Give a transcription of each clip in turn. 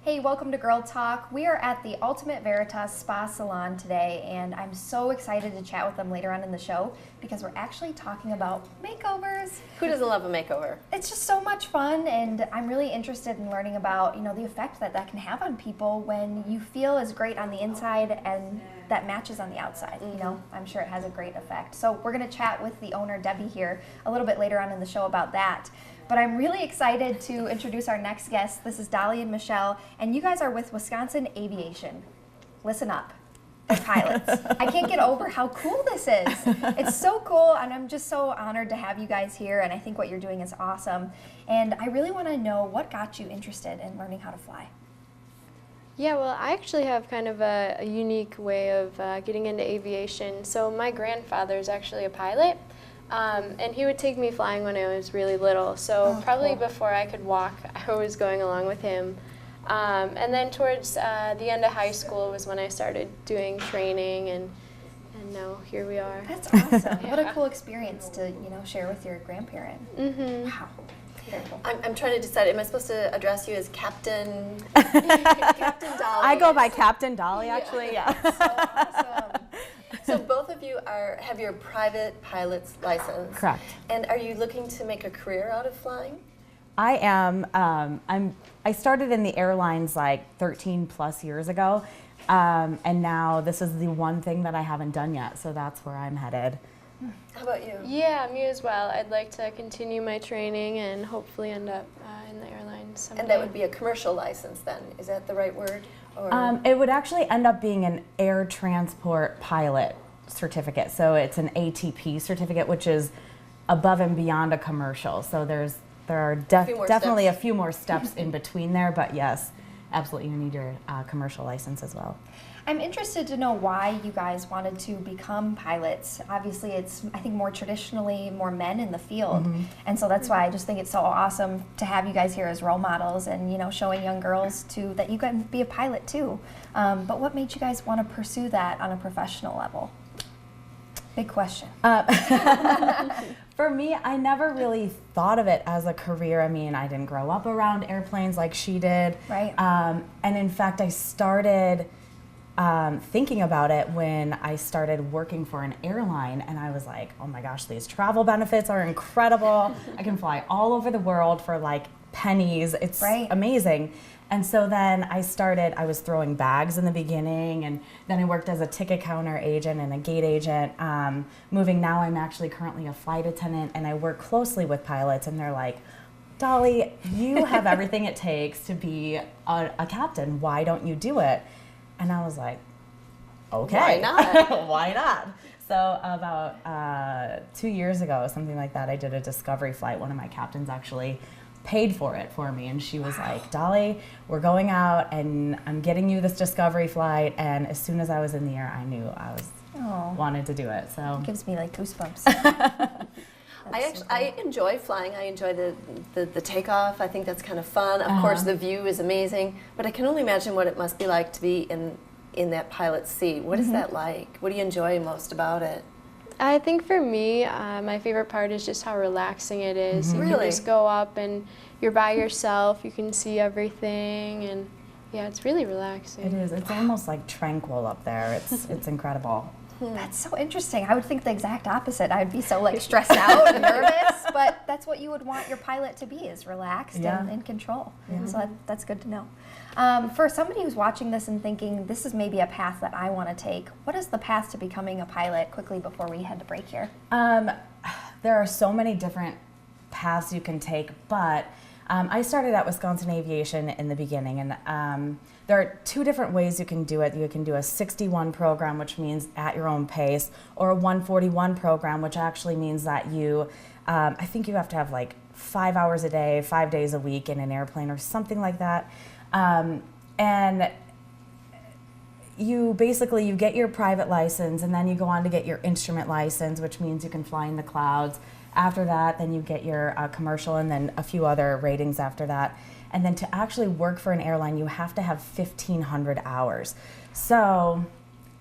Hey, welcome to Girl Talk. We are at the Ultimate Veritas Spa Salon today, and I'm so excited to chat with them later on in the show because we're actually talking about makeovers. Who doesn't love a makeover? It's just so much fun, and I'm really interested in learning about, the effect that that can have on people when you feel as great on the inside and that matches on the outside. I'm sure it has a great effect. So we're going to chat with the owner, Debbie, here a little bit later on in the show about that. But I'm really excited to introduce our next guest. This is Dolly and Michelle, and you guys are with Wisconsin Aviation. Listen up, they're pilots. I can't get over how cool this is. It's so cool, and I'm just so honored to have you guys here, and I think what you're doing is awesome. And I really want to know what got you interested in learning how to fly. Yeah, well, I actually have kind of a unique way of getting into aviation. So my grandfather is actually a pilot. And he would take me flying when I was really little, so probably cool. Before I could walk, I was going along with him. And then towards the end of high school was when I started doing training, and now here we are. That's awesome. What a cool experience to share with your grandparent. Mm-hmm. Wow. Very cool. I'm trying to decide, am I supposed to address you as Captain Captain Dolly? I go by Captain Dolly, actually, yeah. So awesome. So both of you have your private pilot's license. Correct. And are you looking to make a career out of flying? I am. I started in the airlines like 13 plus years ago, and now this is the one thing that I haven't done yet, so that's where I'm headed. How about you? Yeah, me as well. I'd like to continue my training and hopefully end up in the airlines someday. And that would be a commercial license then, is that the right word? Or It would actually end up being an air transport pilot certificate, so it's an ATP certificate, which is above and beyond a commercial. So there are definitely a few more steps in between there, but yes, absolutely, you need your commercial license as well. I'm interested to know why you guys wanted to become pilots. Obviously, it's, I think, more traditionally more men in the field. And so that's why I just think it's so awesome to have you guys here as role models and, showing young girls that you can be a pilot too. But what made you guys want to pursue that on a professional level? Big question. For me, I never really thought of it as a career. I mean, I didn't grow up around airplanes like she did. Right. And in fact, I started thinking about it when I started working for an airline, and I was like, oh my gosh, these travel benefits are incredible. I can fly all over the world for like pennies. It's amazing. And so then I was throwing bags in the beginning, and then I worked as a ticket counter agent and a gate agent. Moving now, I'm actually currently a flight attendant, and I work closely with pilots, and they're like, Dolly, you have everything it takes to be a captain. Why don't you do it? And I was like, okay. Why not? Why not? So about 2 years ago, something like that, I did a discovery flight. One of my captains actually paid for it for me, and she was like, Dolly, we're going out and I'm getting you this discovery flight. And as soon as I was in the air, I knew I wanted to do it. So It gives me like goosebumps. I enjoy flying. I enjoy the takeoff. I think that's kind of fun. Of course, the view is amazing, but I can only imagine what it must be like to be in that pilot's seat. What is that like? What do you enjoy most about it? I think for me, my favorite part is just how relaxing it is. You Really? can just go up and you're by yourself, you can see everything, and yeah, it's really relaxing. it is. It's almost like tranquil up there. It's incredible. That's so interesting. I would think the exact opposite. I'd be so like stressed out and nervous, but that's what you would want your pilot to be, is relaxed and in control. So that's good to know. For somebody who's watching this and thinking, this is maybe a path that I want to take, what is the path to becoming a pilot, quickly before we head to break here? There are so many different paths you can take, but I started at Wisconsin Aviation in the beginning, and there are two different ways you can do it. You can do a 61 program, which means at your own pace, or a 141 program, which actually means that I think you have to have like 5 hours a day, 5 days a week in an airplane or something like that. And you get your private license, and then you go on to get your instrument license, which means you can fly in the clouds. After that, then you get your commercial, and then a few other ratings after that. And then to actually work for an airline, you have to have 1,500 hours. So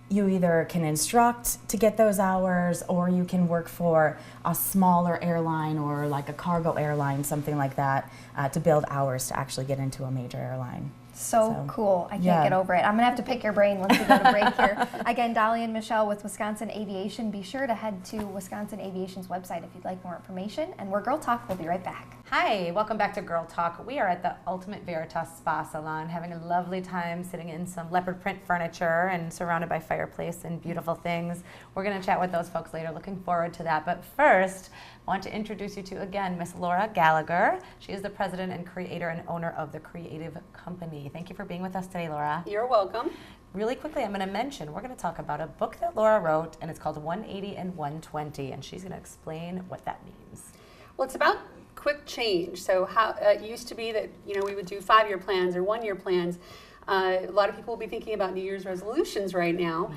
you either can instruct to get those hours, or you can work for a smaller airline or like a cargo airline, something like that, to build hours to actually get into a major airline. So cool. I can't get over it. I'm going to have to pick your brain once we go to break here. Again, Dolly and Michelle with Wisconsin Aviation. Be sure to head to Wisconsin Aviation's website if you'd like more information. And we're Girl Talk. We'll be right back. Hi, welcome back to Girl Talk. We are at the Ultimate Veritas Spa Salon, having a lovely time sitting in some leopard print furniture and surrounded by fireplace and beautiful things. We're going to chat with those folks later. Looking forward to that. But first, I want to introduce you to, again, Miss Laura Gallagher. She is the president and creator and owner of The Creative Company. Thank you for being with us today, Laura. You're welcome. Really quickly, I'm going to mention, we're going to talk about a book that Laura wrote, and it's called 180 and 120, and she's going to explain what that means. Well, it's about quick change. So how it used to be that we would do 5-year plans or 1-year plans. A lot of people will be thinking about New Year's resolutions right now.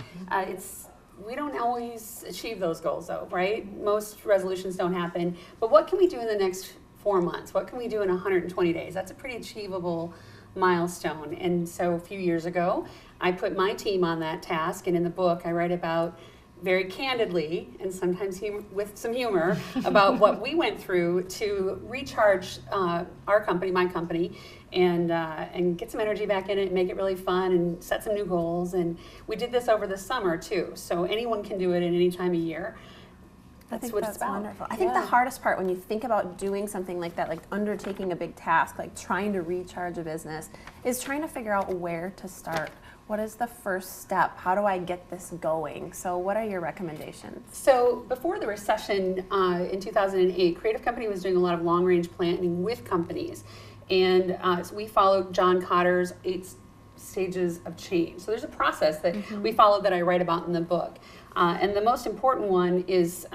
We don't always achieve those goals, though, right? Most resolutions don't happen. But what can we do in the next 4 months? What can we do in 120 days? That's a pretty achievable milestone. And so a few years ago, I put my team on that task. And in the book, I write about very candidly, and sometimes with some humor, about what we went through to recharge our company, my company, and get some energy back in it, and make it really fun, and set some new goals. And we did this over the summer too, so anyone can do it at any time of year. That's what it's about. Wonderful. I think the hardest part when you think about doing something like that, like undertaking a big task, like trying to recharge a business, is trying to figure out where to start. What is the first step? How do I get this going? So what are your recommendations? So before the recession in 2008, Creative Company was doing a lot of long-range planning with companies. And so we followed John Cotter's 8 stages of change. So there's a process that we followed that I write about in the book. And the most important one is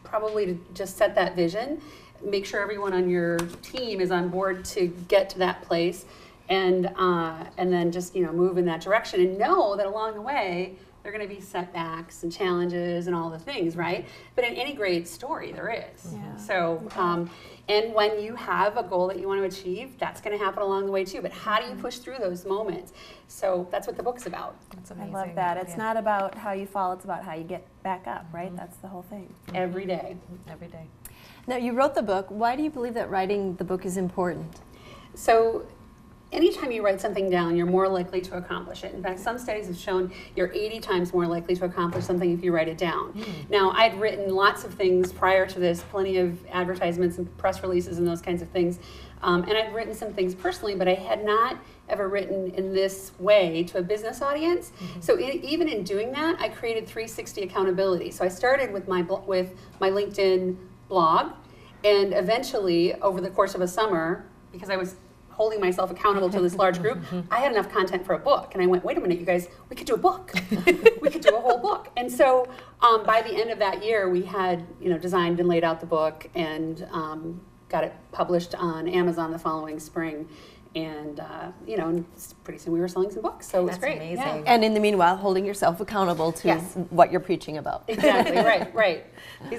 probably to just set that vision, make sure everyone on your team is on board to get to that place, and then just move in that direction, and know that along the way there are going to be setbacks and challenges and all the things, right? But in any great story there is. Yeah. So and when you have a goal that you want to achieve, that's going to happen along the way too. But how do you push through those moments? So that's what the book's about. That's I amazing. love that. It's not about how you fall, it's about how you get back up, right? That's the whole thing. Every day. Every day. Now, you wrote the book. Why do you believe that writing the book is important? So anytime you write something down, you're more likely to accomplish it. In fact, some studies have shown you're 80 times more likely to accomplish something if you write it down. Now, I'd written lots of things prior to this, plenty of advertisements and press releases and those kinds of things. And I'd written some things personally, but I had not ever written in this way to a business audience. So even in doing that, I created 360 accountability. So I started with my LinkedIn blog, and eventually, over the course of a summer, because I was holding myself accountable to this large group, I had enough content for a book. And I went, wait a minute, you guys, we could do a book. We could do a whole book. And so by the end of that year, we had designed and laid out the book, and got it published on Amazon the following spring. And pretty soon we were selling some books, so it was great. Amazing. Yeah. And in the meanwhile, holding yourself accountable to what you're preaching about. Exactly, right.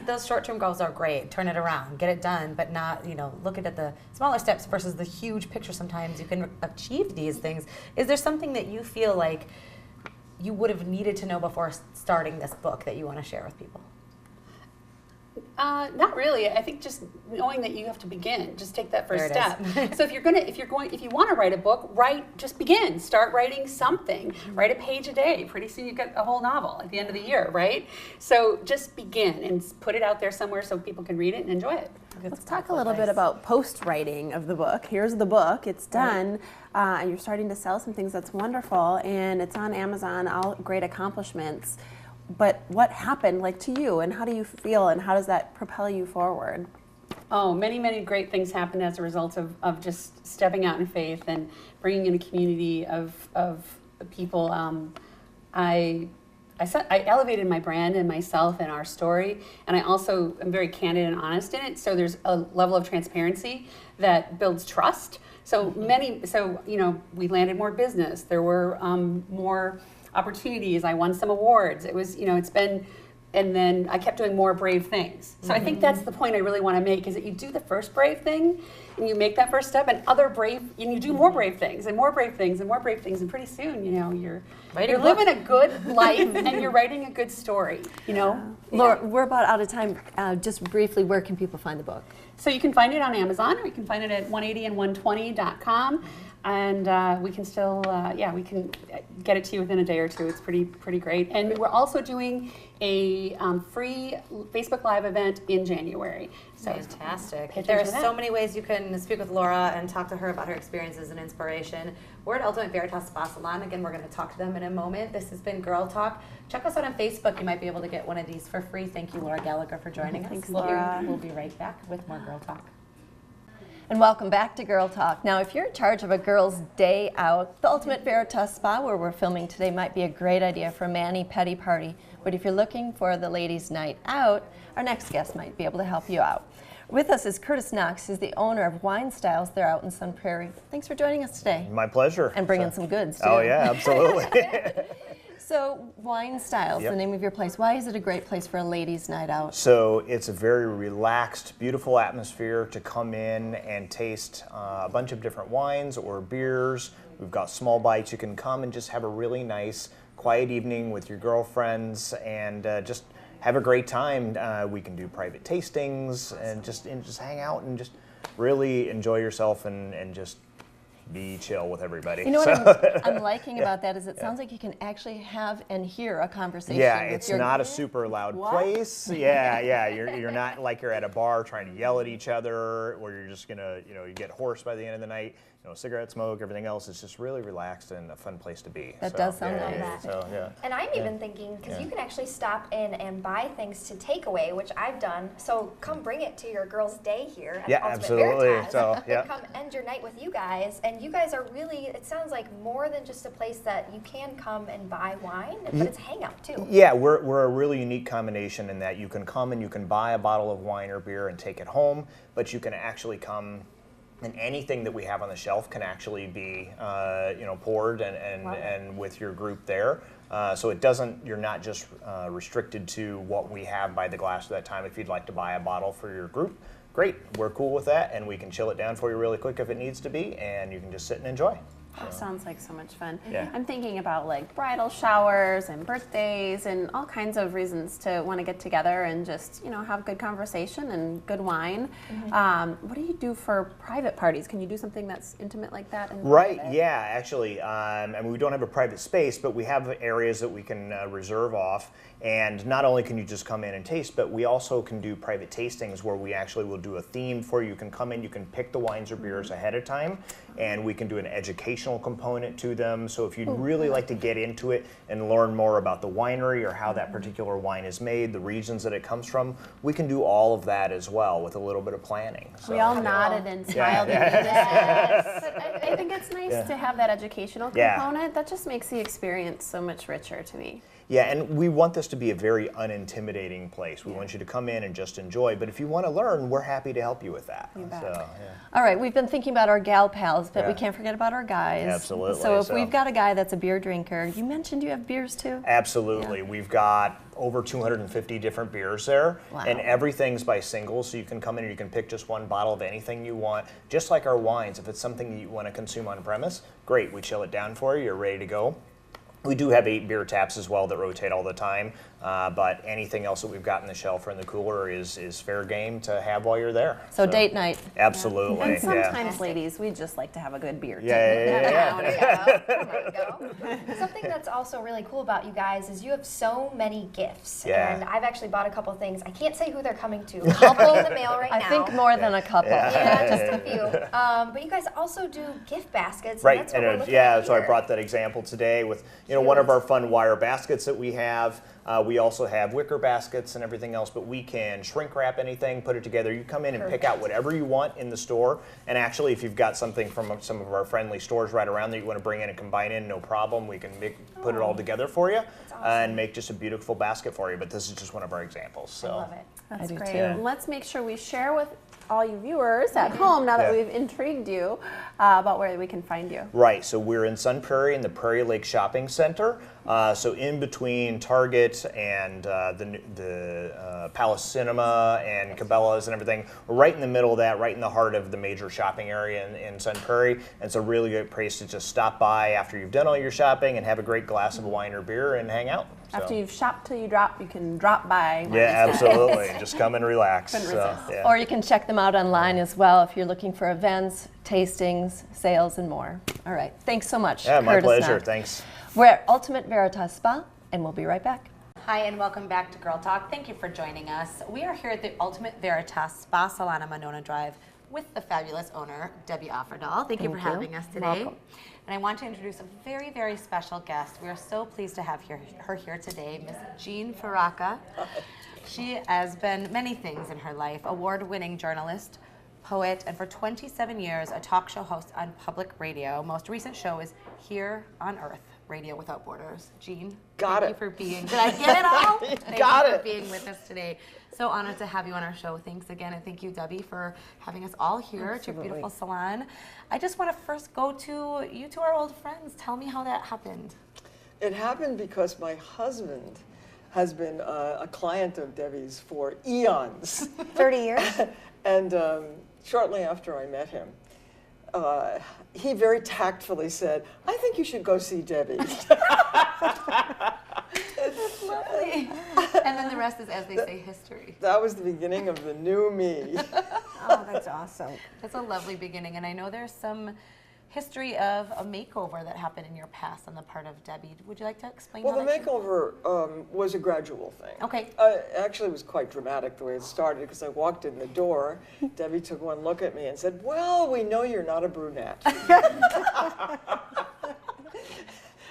Those short-term goals are great. Turn it around, get it done, but not, look at the smaller steps versus the huge picture. Sometimes you can achieve these things. Is there something that you feel like you would have needed to know before starting this book that you want to share with people? Not really. I think just knowing that you have to begin, just take that first step. So if you want to write a book, just begin. Start writing something. Write a page a day. Pretty soon you've got a whole novel at the end of the year, right? So just begin and put it out there somewhere so people can read it and enjoy it. Let's talk a little bit about post-writing of the book. Here's the book. It's done. And you're starting to sell some things. That's wonderful. And it's on Amazon, all great accomplishments. But what happened to you, and how do you feel, and how does that propel you forward? Oh, many, many great things happened as a result of just stepping out in faith and bringing in a community of people. I elevated my brand and myself and our story, and I also am very candid and honest in it. So there's a level of transparency that builds trust. So we landed more business. There were more opportunities. I won some awards. It was, it's been, and then I kept doing more brave things. So I think that's the point I really want to make, is that you do the first brave thing, and you make that first step, and you do more brave things, and more brave things, and more brave things, and pretty soon, you're living a good life, and you're writing a good story, Laura, we're about out of time. Just briefly, where can people find the book? So you can find it on Amazon, or you can find it at 180and120.com. and we can still, we can get it to you within a day or two. It's pretty great. And we're also doing a free Facebook Live event in January. So Fantastic. pay There are attention to so that. many ways you can speak with Laura and talk to her about her experiences and inspiration. We're at Ultimate Veritas Spa Salon. Again, we're going to talk to them in a moment. This has been Girl Talk. Check us out on Facebook. You might be able to get one of these for free. Thank you, Laura Gallagher, for joining us. Thanks, Laura. We'll be right back with more Girl Talk. And welcome back to Girl Talk. Now, if you're in charge of a girl's day out, the Ultimate Veritas Spa, where we're filming today, might be a great idea for a mani-pedi party. But if you're looking for the ladies' night out, our next guest might be able to help you out. With us is Curtis Knox. He's the owner of Wine Styles. They're out in Sun Prairie. Thanks for joining us today. My pleasure. And bringing some goods, too. Oh, yeah, absolutely. So, Wine Styles, Yep. the name of your place. Why is it a great place for a ladies' night out? So it's a very relaxed, beautiful atmosphere to come in and taste a bunch of different wines or beers. We've got small bites. You can come and just have a really nice, quiet evening with your girlfriends and just have a great time. We can do private tastings and just hang out and just really enjoy yourself and just be chill with everybody. You know So- what I'm liking about that is it sounds like you can actually have and hear a conversation. Yeah, with it's your not a super loud What? place. Yeah. You're not like you're at a bar trying to yell at each other, or you're just gonna, you get hoarse by the end of the night. Cigarette smoke, everything else. It's just really relaxed and a fun place to be. That does sound yeah, nice. yeah, So yeah. And I'm even thinking, because you can actually stop in and buy things to take away, which I've done. So come bring it to your girls' day here at Yeah, Ultimate absolutely. Veritas, So, yeah. and come end your night with you guys. And you guys are really, it sounds like more than just a place that you can come and buy wine, but it's hangout too. Yeah, we're a really unique combination in that you can come and you can buy a bottle of wine or beer and take it home, but you can actually come and anything that we have on the shelf can actually be poured and with your group there. So it doesn't, you're not just restricted to what we have by the glass at that time. If you'd like to buy a bottle for your group, great, we're cool with that, and we can chill it down for you really quick if it needs to be, and you can just sit and enjoy. That sounds like so much fun. Yeah. I'm thinking about like bridal showers and birthdays and all kinds of reasons to want to get together and just, have good conversation and good wine. What do you do for private parties? Can you do something that's intimate like that? Right, yeah, actually. We don't have a private space, but we have areas that we can reserve off. And not only can you just come in and taste, but we also can do private tastings where we actually will do a theme for you. You can come in, you can pick the wines or beers ahead of time, and we can do an educational component to them. So if you'd really like to get into it and learn more about the winery or how that particular wine is made, the regions that it comes from, we can do all of that as well with a little bit of planning. So, We all yeah. nodded and smiled Yeah. at you. But I think it's nice Yeah. to have that educational Yeah. component. That just makes the experience so much richer to me. Yeah, and we want this to be a very unintimidating place. We want you to come in and just enjoy, but if you want to learn, we're happy to help you with that. You bet. So, yeah. All right, we've been thinking about our gal pals, but we Yeah. can't forget about our guys. Absolutely, So if so- we've got a guy that's a beer drinker, you mentioned you have beers too? Absolutely. We've got over 250 different beers there, Wow. and everything's by singles, so you can come in and you can pick just one bottle of anything you want. Just like our wines, if it's something that you want to consume on premise, great, we chill it down for you, you're ready to go. We do have 8 beer taps as well that rotate all the time, but anything else that we've got in the shelf or in the cooler is fair game to have while you're there. So date night. Absolutely, And yeah. sometimes, ladies, we just like to have a good beer too. Yeah. Something that's also really cool about you guys is you have so many gifts. Yeah. And I've actually bought a couple things. I can't say who they're coming to. Couple in the mail right I now. think more than a couple. Yeah, just a few. But you guys also do gift baskets. Right, And that's what and we're looking yeah, at so I here. brought that example today with one of our fun wire baskets that we have. We also have wicker baskets and everything else, but we can shrink wrap anything, put it together. You come in and pick out whatever you want in the store. And actually, if you've got something from some of our friendly stores right around that you want to bring in and combine in, no problem. We can put it all together for you and make just a beautiful basket for you. But this is just one of our examples. So. I love it. That's do great. too. And let's make sure we share with all you viewers at home, now that Yeah. we've intrigued you, about where we can find you. Right, so we're in Sun Prairie in the Prairie Lake Shopping Center. So in between Target and the Palace Cinema and Cabela's and everything, we're right in the middle of that, right in the heart of the major shopping area in Sun Prairie. And it's a really good place to just stop by after you've done all your shopping and have a great glass of wine or beer and hang out. After So, you've shopped till you drop, you can drop by. yeah, absolutely. Just come and relax. Couldn't So, resist. yeah. Or you can check them out online as well if you're looking for events. tastings, sales, and more. All right. Thanks so much. Yeah, my Curtis pleasure. Knox. Thanks. We're at Ultimate Veritas Spa, and we'll be right back. Hi, and welcome back to Girl Talk. Thank you for joining us. We are here at the Ultimate Veritas Spa Salon on Monona Drive with the fabulous owner, Debbie Offerdahl. Thank you for having us today. Welcome. And I want to introduce a very, very special guest. We are so pleased to have her here today, Miss Jean Farakka. She has been many things in her life, award-winning journalist, poet, and for 27 years, a talk show host on public radio. Most recent show is Here on Earth, Radio Without Borders. Jean, thank you for being, did I get it all? Thank you for being with us today. So honored to have you on our show. Thanks again, and thank you, Debbie, for having us all here at your beautiful salon. I just want to first go to you two are old friends. Tell me how that happened. It happened because my husband has been a client of Debbie's for eons. 30 years? And shortly after I met him, he very tactfully said, I think you should go see Debbie. That's lovely. And then the rest is, as they say, history. That was the beginning of the new me. Oh, that's awesome. That's a lovely beginning. And I know there's some history of a makeover that happened in your past on the part of Debbie. Would you like to explain Well, how the that came makeover was a gradual thing. Okay. Actually, it was quite dramatic the way it started because I walked in the door. Debbie took one look at me and said, well, we know you're not a brunette.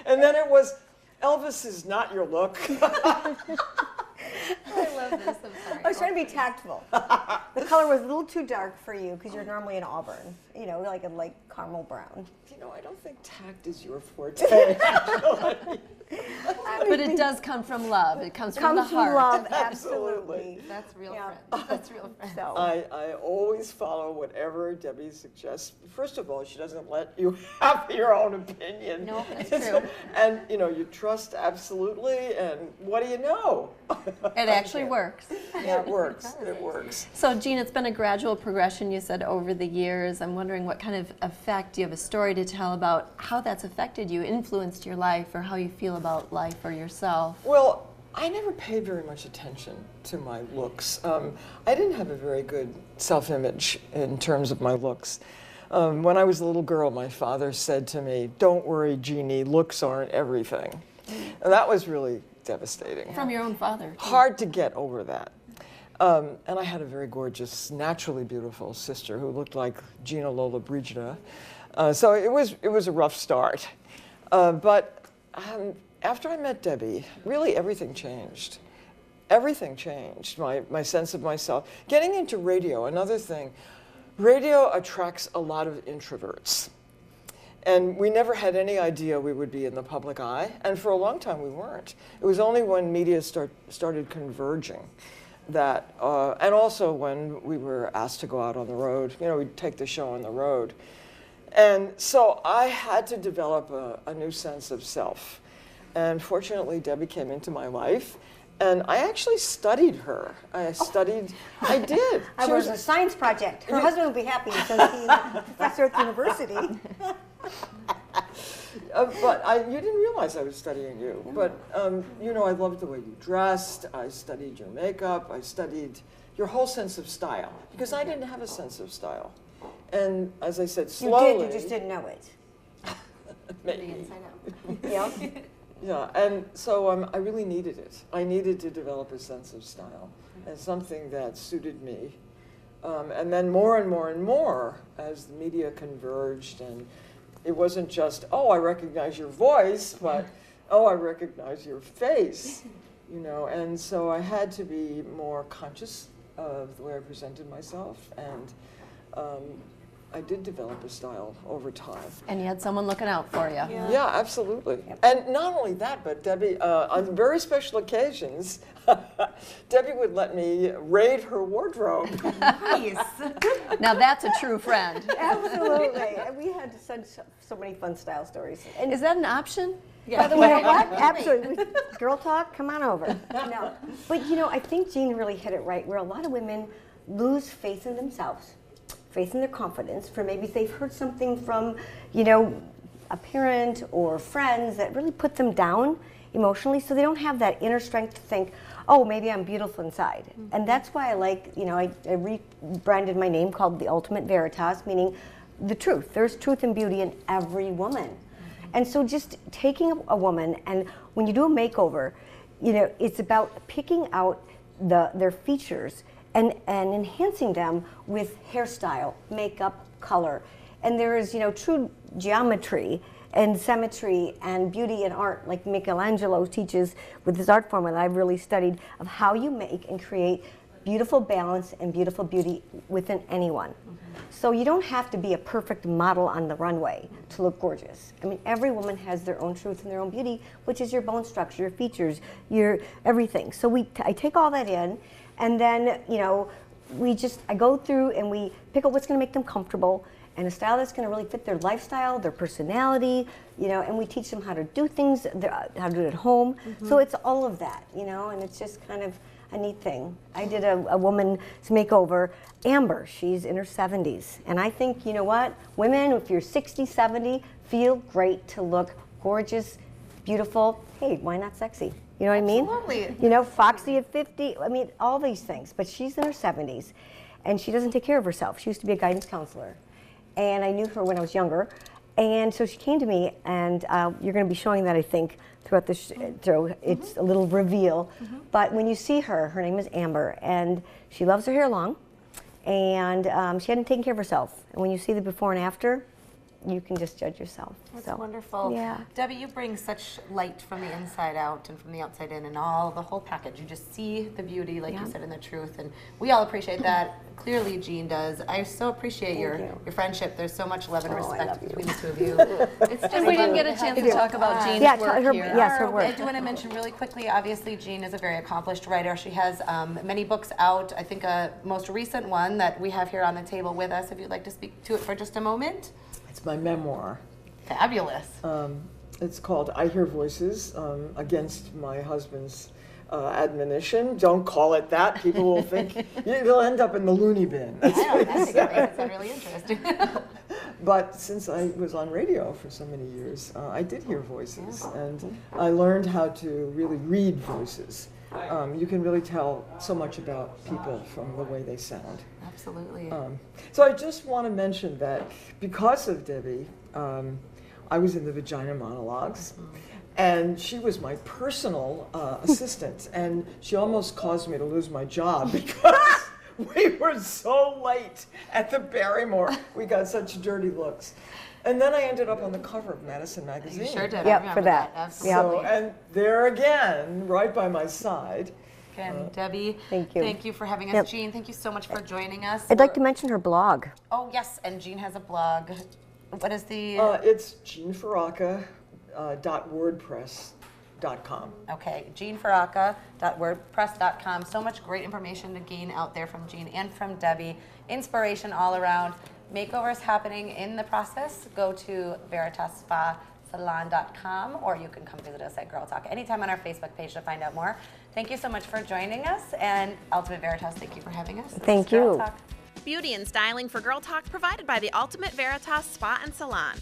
And then it was, Elvis is not your look. I love this. I'm sorry. I was trying to be tactful. The color was a little too dark for you because you're normally an auburn, you know, like a light caramel brown. You know, I don't think tact is your forte, actually. But it does come from love. It comes from the heart. Love, Absolutely. absolutely. That's real Yeah. friends. That's real friends. So, I always follow whatever Debbie suggests. First of all, she doesn't let you have your own opinion. No, that's true. And, you know, you trust absolutely, and what do you know? It actually works. Yeah, it works. It works. So, Jean, it's been a gradual progression, you said, over the years. I'm wondering what kind of effect, do you have a story to tell about how that's affected you, influenced your life, or how you feel about life or yourself? Well, I never paid very much attention to my looks. I didn't have a very good self-image in terms of my looks. When I was a little girl, my father said to me, don't worry, Jeannie, looks aren't everything. And that was really devastating. From your own father. Too. Hard to get over that. And I had a very gorgeous, naturally beautiful sister who looked like Gina Lola Brigida. So it was a rough start. But after I met Debbie, really everything changed. Everything changed, my sense of myself. Getting into radio, another thing. Radio attracts a lot of introverts. And we never had any idea we would be in the public eye, and for a long time we weren't. It was only when media started converging that, and also when we were asked to go out on the road, you know, we'd take the show on the road. And so I had to develop a new sense of self. And fortunately, Debbie came into my life, and I actually studied her. I did. I was a science project. Her husband would be happy since he's a professor at the university. But you didn't realize I was studying you. Yeah. But, you know, I loved the way you dressed. I studied your makeup. I studied your whole sense of style. Because I didn't have a sense of style. And as I said, slowly... You did, you just didn't know it. Maybe. Yeah. Yeah, and so I really needed it. I needed to develop a sense of style and something that suited me. And then more and more and more as the media converged, and it wasn't just, oh, I recognize your voice, but, oh, I recognize your face, you know. And so I had to be more conscious of the way I presented myself, and I did develop a style over time. And you had someone looking out for you. Yeah, absolutely. Yep. And not only that, but Debbie, on very special occasions, Debbie would let me raid her wardrobe. Nice. Now that's a true friend. Absolutely. We had so many fun style stories. And is that an option? Yeah. By the way, what? Absolutely. Girl talk, come on over. No. But you know, I think Jean really hit it right, where a lot of women lose faith in themselves, faith in their confidence, for maybe they've heard something from, you know, a parent or friends that really put them down emotionally, so they don't have that inner strength to think, oh, maybe I'm beautiful inside. Mm-hmm. And that's why I like, you know, I rebranded my name called The Ultimate Veritas, meaning the truth. There's truth and beauty in every woman. And so just taking a woman, and when you do a makeover, it's about picking out their features and enhancing them with hairstyle, makeup, color. And there is, true geometry and symmetry and beauty in art, like Michelangelo teaches with his art form that I've really studied, of how you make and create beautiful balance and beautiful beauty within anyone. So you don't have to be a perfect model on the runway to look gorgeous. I mean, every woman has their own truth and their own beauty, which is your bone structure, your features, your everything. So I take all that in, and then, I go through and we pick out what's gonna make them comfortable, and a style that's gonna really fit their lifestyle, their personality, and we teach them how to do things, how to do it at home. So it's all of that, and it's just kind of a neat thing. I did a woman's makeover, Amber, she's in her 70s. And I think, women, if you're 60, 70, feel great to look gorgeous, beautiful. Hey, why not sexy? You know what I mean? Absolutely. Foxy at 50, I mean, all these things. But she's in her 70s, and she doesn't take care of herself. She used to be a guidance counselor. And I knew her when I was younger. And so she came to me, and you're going to be showing that, I think, throughout the it's a little reveal. But when you see her name is Amber, and she loves her hair long, and she hadn't taken care of herself. And when you see the before and after, you can just judge yourself. That's wonderful. Yeah. Debbie, you bring such light from the inside out and from the outside in, and the whole package. You just see the beauty, like you said, and the truth, and we all appreciate that. Clearly, Jean does. I so appreciate your friendship. There's so much love and respect between the two of you. It's just And we didn't get a chance to talk about Jean's work here. Yes, her work. I do want to mention really quickly, obviously, Jean is a very accomplished writer. She has many books out. I think a most recent one that we have here on the table with us, if you'd like to speak to it for just a moment. It's my memoir. Fabulous. It's called I Hear Voices, against my husband's admonition. Don't call it that. People will think you'll end up in the loony bin. I know, that's great. It's really interesting. But since I was on radio for so many years, I did hear voices, and I learned how to really read voices. You can really tell so much about people from the way they sound. Absolutely. So I just want to mention that because of Debbie, I was in the Vagina Monologues, and she was my personal assistant, and she almost caused me to lose my job because we were so late at the Barrymore. We got such dirty looks. And then I ended up on the cover of Madison Magazine. You sure did. Yep, for that. Absolutely. So, and there again, right by my side. Again, Debbie, Thank you. Thank you for having us. Yep. Jean, thank you so much for joining us. I'd like to mention her blog. Oh, yes, and Jean has a blog. What is the... It's jeanfaraka.wordpress.com. Okay, jeanfaraka.wordpress.com. So much great information to gain out there from Jean and from Debbie. Inspiration all around. Makeovers happening in the process. Go to veritasspasalon.com, or you can come visit us at Girl Talk anytime on our Facebook page to find out more. Thank you so much for joining us, and Ultimate Veritas, thank you for having us. Thank This is Girl you. Talk. Beauty and styling for Girl Talk provided by the Ultimate Veritas Spa and Salon.